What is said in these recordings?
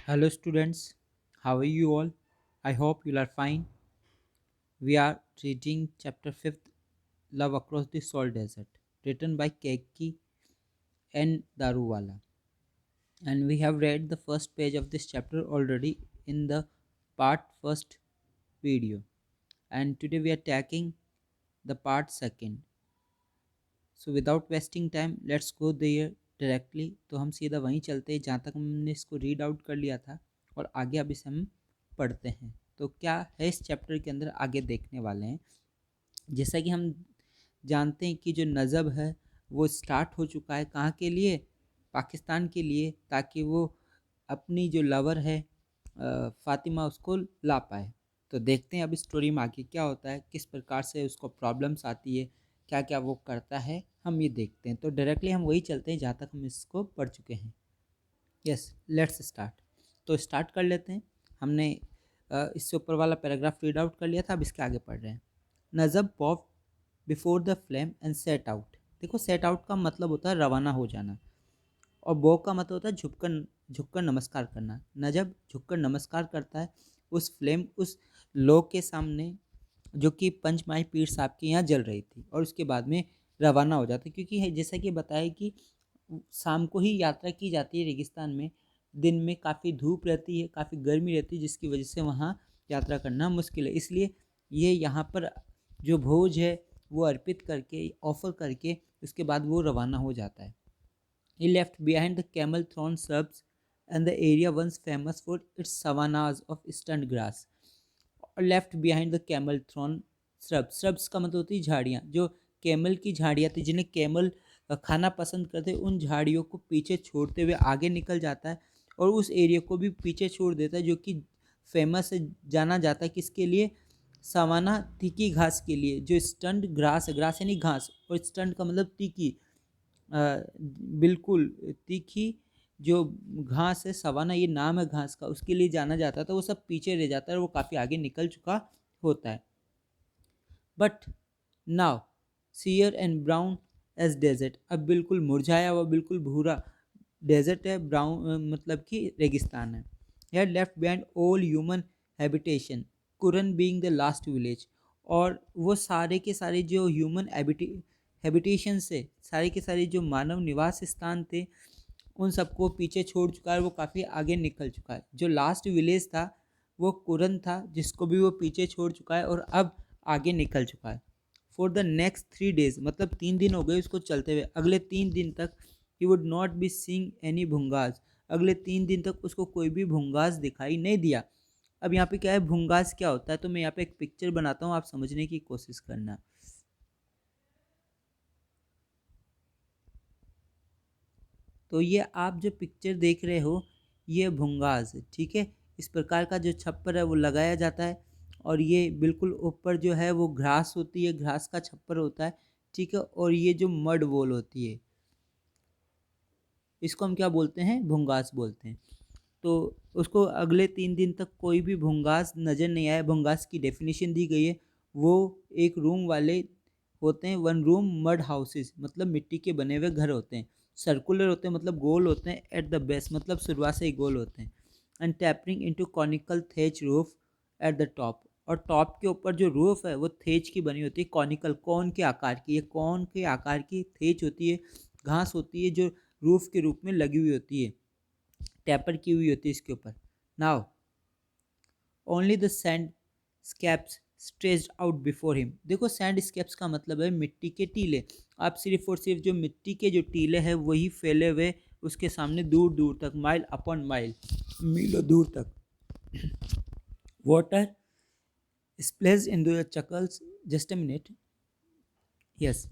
Hello, students. How are you all? I hope you are fine. We are reading chapter 5th, Love Across the Salt Desert, written by Keki and Daruwala. And we have read the first page of this chapter already in the part first video. And today we are tackling the part second. So without wasting time let's go there directly. तो हम सीधा वहीं चलते हैं जहाँ तक हमने इसको रीड आउट कर लिया था और आगे अब इसे हम पढ़ते हैं। तो क्या है इस चैप्टर के अंदर आगे देखने वाले हैं। जैसा कि हम जानते हैं कि जो नज़ब है वो स्टार्ट हो चुका है कहाँ के लिए, पाकिस्तान के लिए, ताकि वो अपनी जो लवर है फ़ातिमा उसको ला पाए। तो देखते हैं अब स्टोरी में आगे क्या होता है, किस प्रकार से उसको प्रॉब्लम्स आती है, क्या क्या वो करता है, हम ये देखते हैं। तो डायरेक्टली हम वही चलते हैं जहाँ तक हम इसको पढ़ चुके हैं। Yes, let's start. तो स्टार्ट कर लेते हैं। हमने इससे ऊपर वाला पैराग्राफ रीड आउट कर लिया था, अब इसके आगे पढ़ रहे हैं। Najab pop before the flame and set out. देखो, सेट आउट का मतलब होता है रवाना हो जाना, और बो का मतलब होता है झुककर झुककर नमस्कार करना। नजब झुककर नमस्कार करता है उस फ्लेम, उस लो के सामने जो कि पंचमाई पीर साहब के यहाँ जल रही थी, और उसके बाद में रवाना हो जाता है। क्योंकि जैसा कि बताया कि शाम को ही यात्रा की जाती है रेगिस्तान में, दिन में काफ़ी धूप रहती है, काफ़ी गर्मी रहती है, जिसकी वजह से वहाँ यात्रा करना मुश्किल है। इसलिए ये यहाँ पर जो भोज है वो अर्पित करके, ऑफर करके, उसके बाद वो रवाना हो जाता है। He left behind the camel-thorn shrubs and the area once famous for its savannas of stunned grass. और left behind the camel thrown shrubs. Shrubs का मतलब होती है झाड़ियाँ, जो कैमल की झाड़ियाँ थी जिन्हें कैमल खाना पसंद करते, उन झाड़ियों को पीछे छोड़ते हुए आगे निकल जाता है और उस एरिया को भी पीछे छोड़ देता है, जो कि फेमस है, जाना जाता है किसके लिए, सवाना तीखी घास के लिए। जो स्टंड ग्रास है, ग्रास यानी घास, और स्टंड का मतलब तीखी, बिल्कुल तीखी जो घास है, सवाना ये नाम है घास का, उसके लिए जाना जाता था। वो सब पीछे रह जाता है और वो काफ़ी आगे निकल चुका होता है। But now sere and brown as desert. अब बिल्कुल मुरझाया हुआ, बिल्कुल भूरा डेजर्ट है, ब्राउन मतलब कि रेगिस्तान है। Here left behind all human habitation, Kuran being the last village. और वो सारे के सारे जो ह्यूमन हैबिटेशन से, सारे के सारे जो मानव निवास स्थान थे, उन सबको पीछे छोड़ चुका है, वो काफ़ी आगे निकल चुका है। जो लास्ट विलेज था वो कुरन था, जिसको भी वो पीछे छोड़ चुका है और अब आगे निकल चुका है। फॉर द नेक्स्ट 3 days, मतलब 3 दिन हो गए उसको चलते हुए, अगले 3 दिन तक he would not be seeing any bhungas. अगले 3 दिन तक उसको कोई भी भुंगास दिखाई नहीं दिया। अब यहाँ पे क्या है, भुंगास क्या होता है, तो मैं यहाँ पे एक पिक्चर बनाता हूँ, आप समझने की कोशिश करना। तो ये आप जो पिक्चर देख रहे हो ये भुंगास है, ठीक है। इस प्रकार का जो छप्पर है वो लगाया जाता है, और ये बिल्कुल ऊपर जो है वो घास होती है, घास का छप्पर होता है, ठीक है। और ये जो मड वॉल होती है, इसको हम क्या बोलते हैं, भुंगास बोलते हैं। तो उसको अगले 3 दिन तक कोई भी भुंगास नज़र नहीं आया। भुंगास की डेफिनेशन दी गई है, वो एक रूम वाले होते हैं, 1 रूम मड हाउसेस, मतलब मिट्टी के बने हुए घर होते हैं। सर्कुलर होते हैं मतलब गोल होते हैं, एट द बेस मतलब शुरुआत से ही गोल होते हैं। And tapering into conical thatch roof at the top. और टॉप के ऊपर जो रूफ है वो थेच की बनी होती है, कॉनिकल, कौन के आकार की, ये कौन के आकार की थेच होती है, घास होती है, जो रूफ के रूप में लगी हुई होती है, टैपर की हुई होती है इसके ऊपर। Now only the sandscapes stretched out before him. देखो, सैंड स्कैप्स का मतलब है मिट्टी के टीले। आप सिर्फ और सिर्फ जो मिट्टी के जो टीले हैं वही फैले हुए उसके सामने दूर दूर तक, माइल अपॉन माइल, मीलों दूर तक। Water splash in the chagals, just a minute, yes,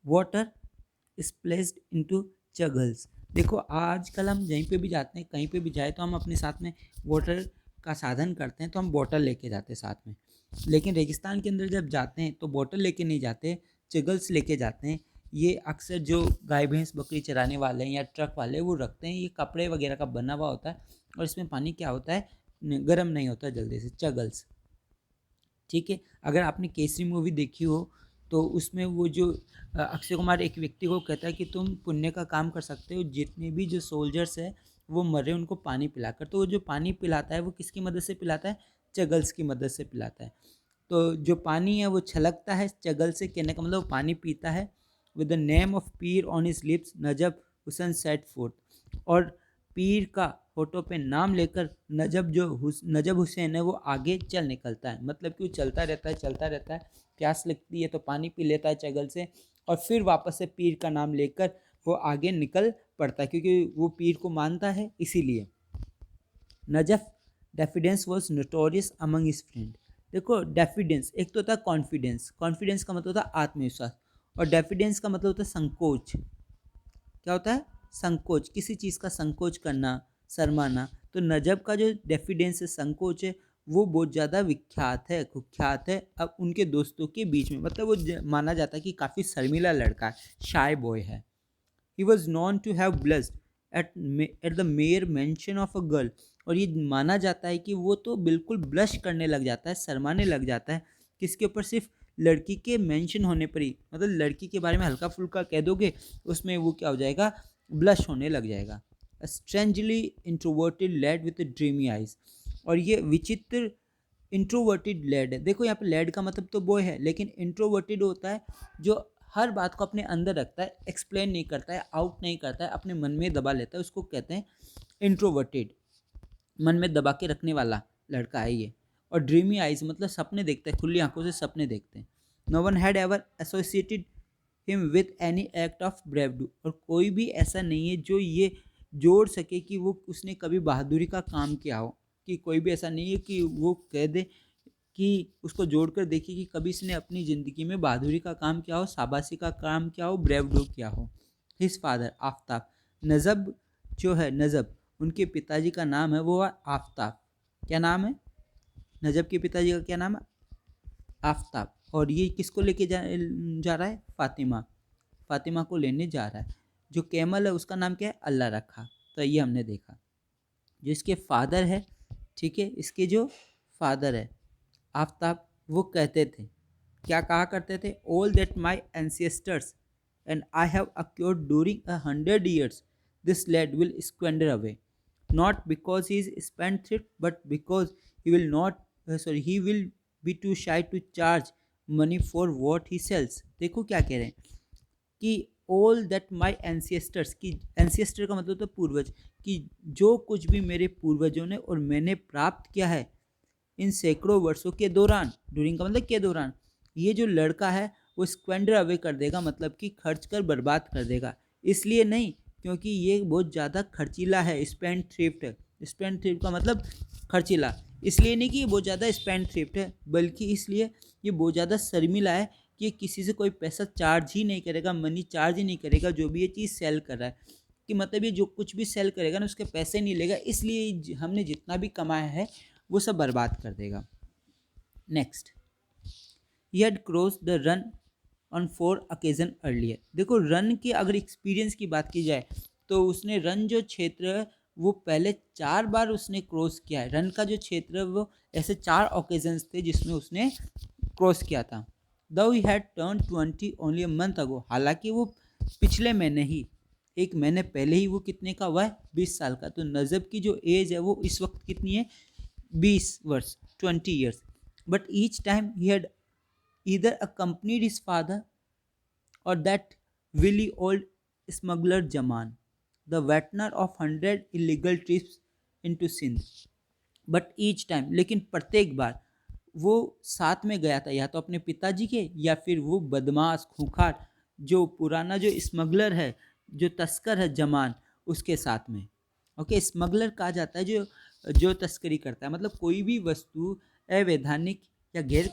water splashed into chagals. देखो, आजकल हम जहीं पे भी जाते हैं, कहीं पे भी जाए, तो हम अपने साथ में वाटर का साधन करते हैं, तो हम बॉटल लेके जाते हैं साथ में। लेकिन रेगिस्तान के अंदर जब जाते हैं तो बॉटल लेके नहीं जाते, चगल्स लेके जाते हैं। ये अक्सर जो गाय भैंस बकरी चराने वाले हैं या ट्रक वाले, वो रखते हैं। ये कपड़े वगैरह का बना हुआ होता है, और इसमें पानी क्या होता है, गर्म नहीं होता जल्दी से, चगल्स, ठीक है। अगर आपने केसरी मूवी देखी हो तो उसमें वो जो अक्षय कुमार एक व्यक्ति को कहता है कि तुम पुण्य का काम कर सकते हो, जितने भी जो सोल्जर्स है वो मरे उनको पानी पिलाकर। तो वो जो पानी पिलाता है वो किसकी मदद से पिलाता है? चगल्स की मदद से पिलाता है। तो जो पानी है वो छलकता है चगल से, कहने का मतलब वो पानी पीता है। With the name of Pir on his lips Najab Hussain set forth. और पीर का होठों पे नाम लेकर नजब हुसैन है वो आगे चल निकलता है। मतलब कि वो चलता रहता है चलता रहता है, प्यास लगती है तो पानी पी लेता है चगल से, और फिर वापस से पीर का नाम लेकर वो आगे निकल पड़ता है, क्योंकि वो पीर को मानता है इसीलिए। Najab diffidence was notorious among his friend. देखो डेफिडेंस एक तो होता है कॉन्फिडेंस, कॉन्फिडेंस का मतलब होता है आत्मविश्वास, और डेफिडेंस का मतलब होता है संकोच। क्या होता है? संकोच, किसी चीज़ का संकोच करना, शर्माना। तो नजब का जो डेफिडेंस है, संकोच है, वो बहुत ज़्यादा विख्यात है, कुख्यात है अब उनके दोस्तों के बीच में। मतलब वो माना जाता है कि काफ़ी शर्मीला लड़का है, शाय बॉय है। He was known to have blushed at the mere mention of a girl. और ये माना जाता है कि वो तो बिल्कुल ब्लश करने लग जाता है, शर्माने लग जाता है, किसके ऊपर? सिर्फ लड़की के मेंशन होने पर ही। मतलब लड़की के बारे में हल्का फुल्का कह दोगे उसमें वो क्या हो जाएगा? ब्लश होने लग जाएगा। Strangely introverted lad with dreamy eyes. और ये विचित्र इंट्रोवर्टेड लैड है। देखो यहाँ पे लैड का मतलब तो बॉय है, लेकिन इंट्रोवर्टेड होता है जो हर बात को अपने अंदर रखता है, एक्सप्लेन नहीं करता है, आउट नहीं करता है, अपने मन में दबा लेता है, उसको कहते हैं इंट्रोवर्टेड। मन में दबा के रखने वाला लड़का है ये। और ड्रीमी आइज मतलब सपने देखते हैं, खुली आंखों से सपने देखते हैं। No one had ever associated him with any act of bravado. और कोई भी ऐसा नहीं है जो ये जोड़ सके कि वो उसने कभी बहादुरी का काम किया हो। कि कोई भी ऐसा नहीं है कि वो कह दे कि उसको जोड़कर देखिए कि कभी इसने अपनी ज़िंदगी में बहादुरी का काम किया हो, शाबाशी का काम किया हो, ब्रेव डू किया हो। His father Aftab. नजब जो है, नजब उनके पिताजी का नाम है वो है आफ्ताब। क्या नाम है? नजब के पिताजी का क्या नाम है? आफ्ताब। और ये किसको लेके जा रहा है? फातिमा। फातिमा को लेने जा रहा है। जो कैमल है उसका नाम क्या है? अल्लाह रखा। तो ये हमने देखा। जो इसके फादर है, ठीक है, इसके जो फादर है आफ्ताब, वो कहते थे, क्या कहा करते थे? All that my ancestors and I have acquired during 100 years this lad will squander away, not because he is spendthrift but because he will not he will be too shy to charge money for what he sells. देखो क्या कह रहे हैं कि all that my ancestors, की ancestor का मतलब तो पूर्वज, कि जो कुछ भी मेरे पूर्वजों ने और मैंने प्राप्त किया है इन सैकड़ों वर्षों के दौरान, ड्यूरिंग का मतलब के दौरान, ये जो लड़का है वो स्क्वेंडर अवे कर देगा, मतलब कि खर्च कर बर्बाद कर देगा। इसलिए नहीं क्योंकि ये बहुत ज़्यादा खर्चीला है, स्पेंड थ्रिफ्ट है। स्पेंड थ्रिफ्ट का मतलब खर्चीला। इसलिए नहीं कि ये बहुत ज़्यादा स्पेंड थ्रिफ्ट है, बल्कि इसलिए ये बहुत ज़्यादा शर्मिला है कि ये किसी से कोई पैसा चार्ज ही नहीं करेगा, मनी चार्ज ही नहीं करेगा जो भी ये चीज़ सेल कर रहा है। कि मतलब ये जो कुछ भी सेल करेगा ना उसके पैसे नहीं लेगा, इसलिए हमने जितना भी कमाया है वो सब बर्बाद कर देगा। Next, he had cross the run on 4 occasions earlier. देखो रन की अगर एक्सपीरियंस की बात की जाए तो उसने रन जो क्षेत्र है वो पहले 4 बार उसने क्रॉस किया है। रन का जो क्षेत्र है वो ऐसे 4 occasions थे जिसमें उसने क्रॉस किया था। दो he had turn 20 only a month ago. हालांकि वो पिछले महीने ही, एक महीने पहले ही वो कितने का हुआ है? 20 साल का। तो नजब की जो एज है वो इस वक्त कितनी है? 20 वर्ष, 20 years। But each time he had either accompanied his father or that wily old smuggler Jaman, the veteran of 100 illegal trips into Sindh। But each time, लेकिन प्रत्येक बार वो साथ में गया था, या तो अपने पिताजी के या फिर वो बदमाश खूंखार जो पुराना जो स्मगलर है, जो तस्कर है जमान, उसके साथ में। ओके, स्मगलर कहा जाता है जो जो तस्करी करता है, मतलब कोई भी वस्तु अवैधानिक या गैर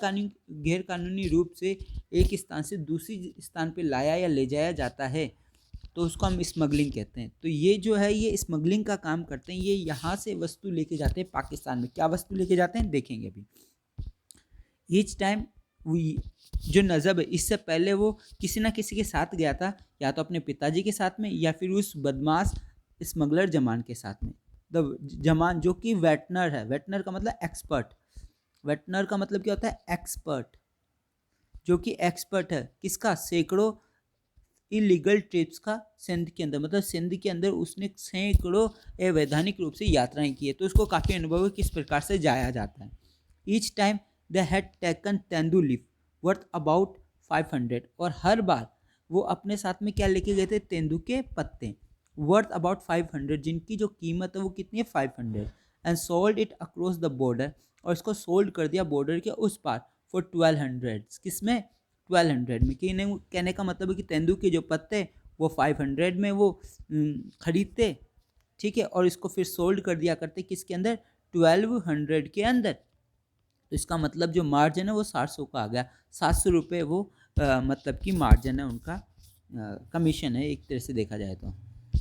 कानूनी रूप से एक स्थान से दूसरी स्थान पे लाया या ले जाया जाता है तो उसको हम स्मगलिंग कहते हैं। तो ये जो है ये स्मगलिंग का काम करते हैं। ये यहाँ से वस्तु लेके जाते हैं पाकिस्तान में। क्या वस्तु लेके जाते हैं देखेंगे अभी। ईच टाइम जो नजब है, इससे पहले वो किसी ना किसी के साथ गया था, या तो अपने पिताजी के साथ में या फिर उस बदमाश स्मगलर जमान के साथ में। द जमान जो कि वेटनर है, वेटनर का मतलब एक्सपर्ट, वेटनर का मतलब क्या होता है? एक्सपर्ट। जो कि एक्सपर्ट है किसका, सैकड़ों इलीगल ट्रिप्स का सिंध के अंदर, मतलब सिंध के अंदर उसने सैकड़ों अवैधानिक रूप से यात्राएं की है, तो उसको काफ़ी अनुभव है किस प्रकार से जाया जाता है। Each time they had taken tendu leaf worth about 500, और हर बार वो अपने साथ में क्या लेके गए थे, तेंदू के पत्ते वर्थ अबाउट 500, जिनकी जो कीमत है वो कितनी है 500, and sold it across the border, और इसको सोल्ड कर दिया बॉर्डर के उस पार फॉर 1200, किसमें 1200 में। कहने का मतलब है कि तेंदू के जो पत्ते वो 500 में वो खरीदते, ठीक है, और इसको फिर सोल्ड कर दिया करते किसके अंदर, 1200 के अंदर। तो इसका मतलब जो मार्जिन है वो 700 का आ गया, 700 रुपये वो मतलब कि मार्जिन है उनका, कमीशन है एक तरह से देखा जाए तो।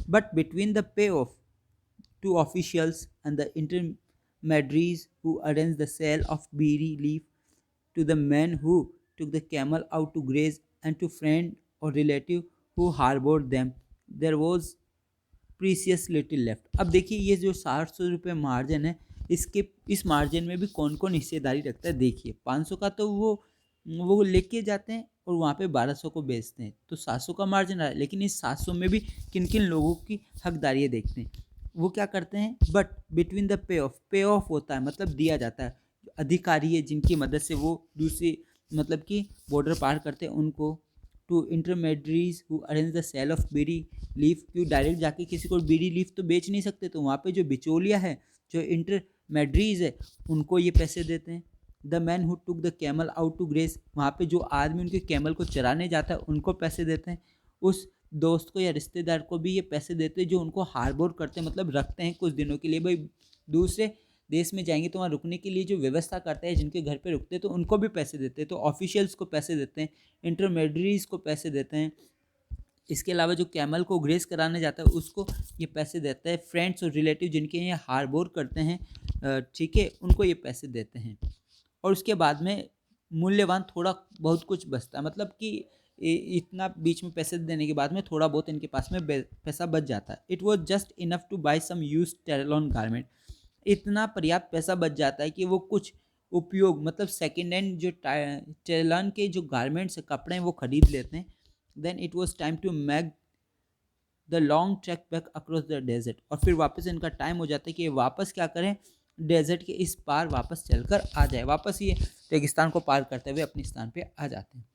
But between the payoff to officials and the intermediaries who arranged the sale of beeri leaf to the men who took the camel out to graze and to friend or relative who harbored them, there was precious little left. अब देखिए ये जो 700 रुपये margin है, इसके इस margin में भी कौन कौन हिस्सेदारी रखता है। देखिए 500 का तो वो लेके जाते हैं और वहाँ पे 1200 को बेचते हैं, तो 700 का मार्जिन रहा है, लेकिन इस 700 में भी किन किन लोगों की हकदारी है देखते हैं। वो क्या करते हैं, बट बिटवीन द पे ऑफ होता है मतलब दिया जाता है, अधिकारी है जिनकी मदद से वो दूसरी मतलब कि बॉर्डर पार करते हैं उनको, to intermediaries who arrange the sale of bidi leaf, क्यों डायरेक्ट जाके किसी को बीड़ी लीफ तो बेच नहीं सकते, तो वहाँ पे जो बिचौलिया है, जो इंटरमेडरीज है, उनको ये पैसे देते हैं। The man who took the camel out to graze, वहाँ पे जो आदमी उनके कैमल को चराने जाता है उनको पैसे देते हैं। उस दोस्त को या रिश्तेदार को भी ये पैसे देते हैं जो उनको हार्बोर करते हैं, मतलब रखते हैं कुछ दिनों के लिए, भाई दूसरे देश में जाएंगे तो वहाँ रुकने के लिए जो व्यवस्था करते हैं, जिनके घर पे रुकते हैं तो उनको भी पैसे देते हैं, तो ऑफिशियल्स को पैसे देते हैं, इंटरमेडरीज को पैसे देते हैं। इसके अलावा जो कैमल को ग्रेस कराने जाता है उसको ये पैसे देता है। फ्रेंड्स और रिलेटिव जिनके यहाँ हार्बोर करते हैं, ठीक है, उनको ये पैसे देते हैं। और उसके बाद में मूल्यवान थोड़ा बहुत कुछ बचता है, मतलब कि इतना बीच में पैसे देने के बाद में थोड़ा बहुत इनके पास में पैसा बच जाता है। It was just enough to buy some used terylene garment, इतना पर्याप्त पैसा बच जाता है कि वो कुछ उपयोग मतलब सेकेंड हैंड जो टेरलॉन के जो गारमेंट्स कपड़े हैं वो खरीद लेते हैं। Then it was time to make the long trek back across the desert, और फिर वापस इनका टाइम हो जाता है कि वापस क्या करें, डेजर्ट के इस पार वापस चलकर आ जाए, वापस ये रेगिस्तान को पार करते हुए अपने स्थान पे आ जाते हैं।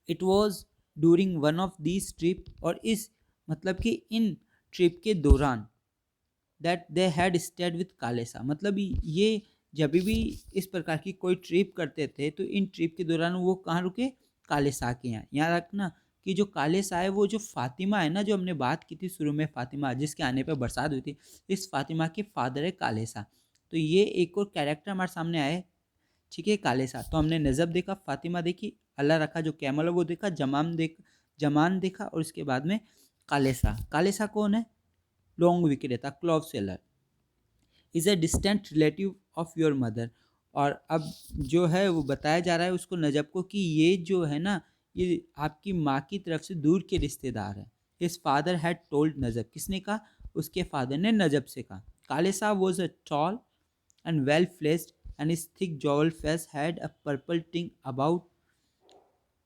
It was during one of these trip, और इस मतलब कि इन ट्रिप के दौरान that they had stayed with कालेसा, मतलब ये जब भी इस प्रकार की कोई ट्रिप करते थे तो इन ट्रिप के दौरान वो कहाँ रुके, कालेसा के यहाँ। यहाँ रखना कि जो कालेसा है वो जो फातिमा है ना, जो हमने बात की थी शुरू में, फातिमा जिसके आने पर बरसात हुई थी, इस फातिमा के फादर है कालेसा। तो ये एक और कैरेक्टर हमारे सामने आए, ठीक है, कालेसा। तो हमने नजब देखा, फातिमा देखी, अल्लाह रखा जो कैमल है वो देखा, जमान देखा, और उसके बाद में कालेसा। कालेसा कौन है, लॉन्ग विक्रेता, clove seller, is a distant relative of your mother. और अब जो है वो बताया जा रहा है उसको, नजब को, कि ये जो है ना ये आपकी माँ की तरफ से दूर के रिश्तेदार है। हिज फादर हैड टोल्ड नजब, किसने कहा, उसके फादर ने नजब से कहा। काले साहब was a tall and well fledged and his thick jowled face had a purple tinge about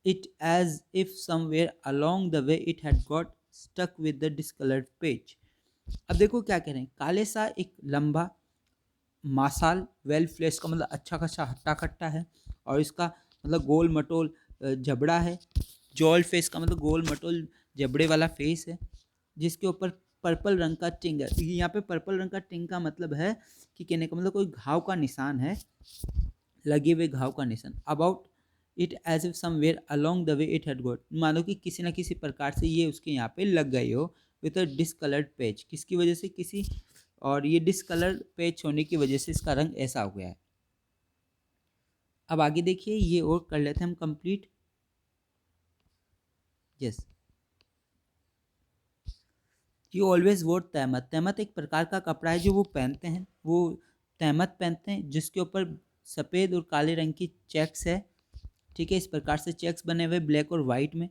it as if somewhere along the way it had got stuck with the discolored page। अब देखो क्या कह रहे हैं, काले सा एक लंबा मासाल, वेल फ्लेश का मतलब अच्छा खासा हट्टा कट्टा है, और इसका मतलब गोल मटोल जबड़ा है। जॉल फेस का मतलब गोल मटोल जबड़े वाला फेस है, जिसके ऊपर पर्पल रंग का टिंग है। यहाँ पे पर्पल रंग का टिंग का मतलब है कि कहने का मतलब कोई घाव का निशान है, लगे हुए घाव का निशान। About it as if somewhere along the way it had got, मानो कि किसी ना किसी प्रकार से ये उसके यहाँ पे लग गई हो। विथ अ डिसकलर्ड पेज, किसकी वजह से, किसी, और ये डिसकलर्ड पेज होने की वजह से इसका रंग ऐसा हो गया है। अब आगे देखिए, ये और कर लेते हैं हम complete. Yes, you always wore tahmat. तहमत एक प्रकार का कपड़ा है जो वो पहनते हैं, वो तहमत पहनते हैं जिसके ऊपर सफ़ेद और काले रंग की चेक्स है, ठीक है, इस प्रकार से चेक्स बने हुए ब्लैक और वाइट में।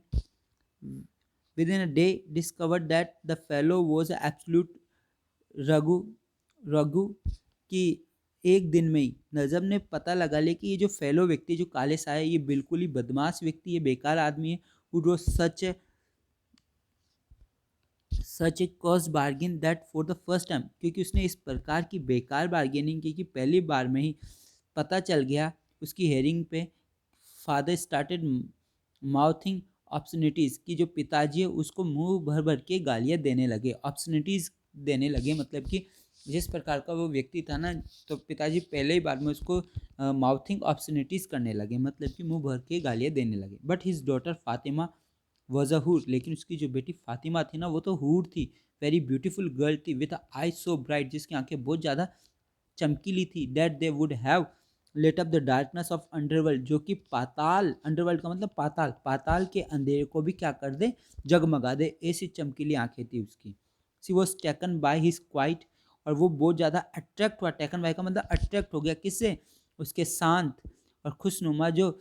With in a day discovered that the fellow was absolute Raghu Raghu, कि एक दिन में ही नजब ने पता लगा लिया कि ये जो फेलो व्यक्ति जो काले साया ये बिल्कुल ही बदमाश व्यक्ति है, बेकार आदमी है। Would was such A cost bargain that for the first time, क्योंकि उसने इस प्रकार की बेकार बार्गेनिंग की कि पहली बार में ही पता चल गया उसकी हेयरिंग पे। फादर स्टार्टेड माउथिंग ऑब्सनिटीज़ की जो पिताजी है उसको मुंह भर भर के गालियाँ देने लगे, ऑब्सनिटीज़ देने लगे, मतलब कि जिस प्रकार का वो व्यक्ति था ना, तो पिताजी पहले ही बार में उसको माउथिंग ऑब्सनिटीज़ करने लगे, मतलब कि मुंह भर के गालियाँ देने लगे। But his daughter Fatima was a हूर, लेकिन उसकी जो बेटी फातिमा थी ना वो तो हूर थी, वेरी ब्यूटीफुल गर्ल थी, विद आई सो ब्राइट, जिसकी आंखें बहुत ज़्यादा चमकीली थी, that they would have let up the darkness of underworld, जो कि पाताल, अंडरवर्ल्ड का मतलब पाताल, पाताल के अंधेरे को भी क्या कर दे, जगमगा दे, ऐसी चमकीली आंखें थी उसकी। She was taken by his quiet, और वो बहुत ज़्यादा अट्रैक्ट हुआ, टेकन बाय का मतलब अट्रैक्ट हो गया, किससे, उसके शांत और खुशनुमा जो,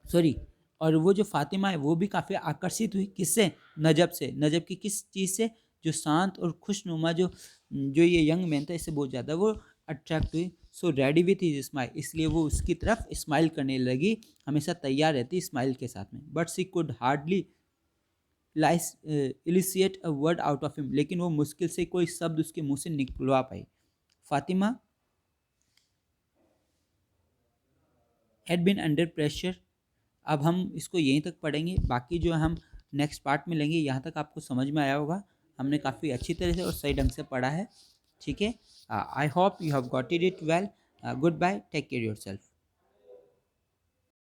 सॉरी, और वो जो फातिमा है वो भी काफ़ी आकर्षित हुई, किससे, नजब से, नजब की किस चीज़ से, जो शांत और खुशनुमा जो जो ये यंग मैन था, इससे बहुत ज़्यादा वो अट्रैक्ट हुई। So ready with his smile, इसलिए वो उसकी तरफ स्माइल करने लगी, हमेशा तैयार रहती स्माइल के साथ में। But she could hardly elicit a word out of him, लेकिन वो मुश्किल से कोई शब्द उसके मुंह से निकलवा पाई। Fatima had been under pressure. अब हम इसको यहीं तक पढ़ेंगे, बाकी जो हम नेक्स्ट पार्ट में लेंगे। यहाँ तक आपको समझ में आया होगा, हमने काफ़ी अच्छी तरह से और सही ढंग से पढ़ा है, ठीक है। I hope you have got it well. Goodbye, take care your self.